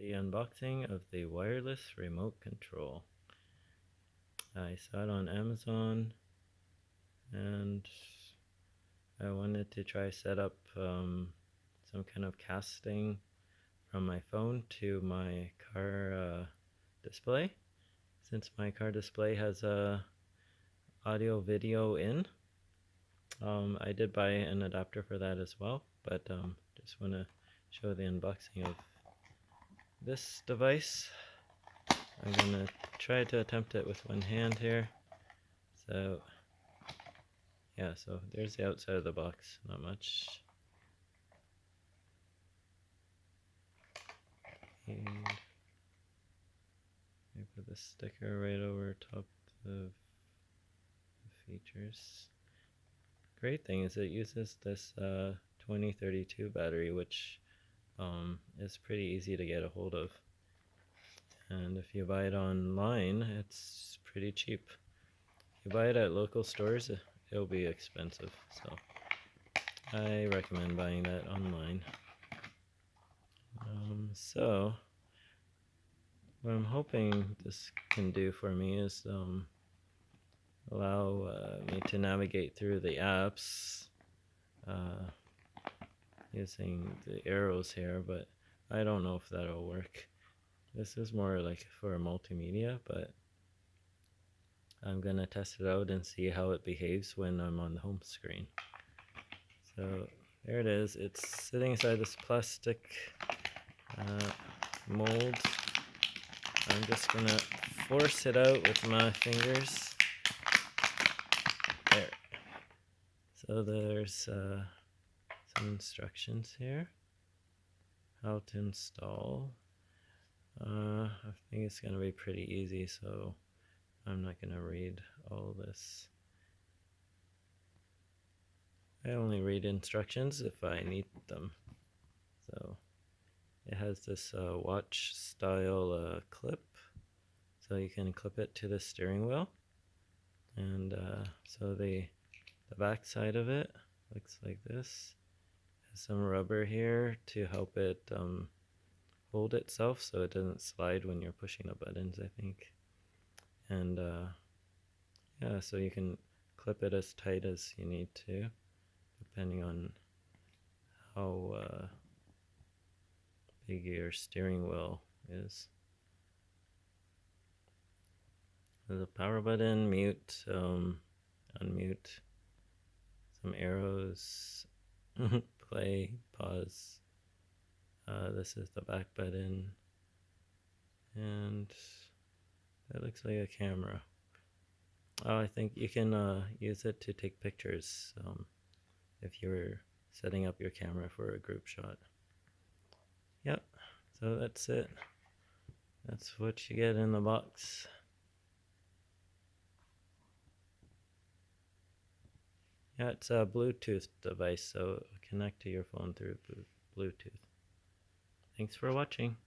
The unboxing of the wireless remote control. I saw it on Amazon and I wanted to try set up some kind of casting from my phone to my car display. Since my car display has a audio video in, I did buy an adapter for that as well, but just want to show the unboxing of this device. I'm gonna try to attempt it with one hand here. So yeah, so there's the outside of the box, not much. And I put the sticker right over top of the features. Great thing is it uses this 2032 battery, which is pretty easy to get a hold of. And if you buy it online, it's pretty cheap. If you buy it at local stores, it'll be expensive. So I recommend buying that online. So what I'm hoping this can do for me is allow me to navigate through the apps using the arrows here, but I don't know if that'll work. This is more like for multimedia, but I'm gonna test it out and see how it behaves when I'm on the home screen. So there it is. It's sitting inside this plastic mold. I'm just gonna force it out with my fingers. There. So there's some instructions here. How to install. I think it's gonna be pretty easy, so I'm not gonna read all this. I only read instructions if I need them. So it has this watch style clip, so you can clip it to the steering wheel. And so the back side of it looks like this. Has some rubber here to help it hold itself so it doesn't slide when you're pushing the buttons, I think. And yeah, so you can clip it as tight as you need to, depending on how big your steering wheel is. There's a power button, mute, unmute, some arrows, play, pause. This is the back button, and that looks like a camera. Oh, I think you can use it to take pictures if you're setting up your camera for a group shot. Yep, so that's it. That's what you get in the box. Yeah, it's a Bluetooth device, so connect to your phone through Bluetooth. Thanks for watching.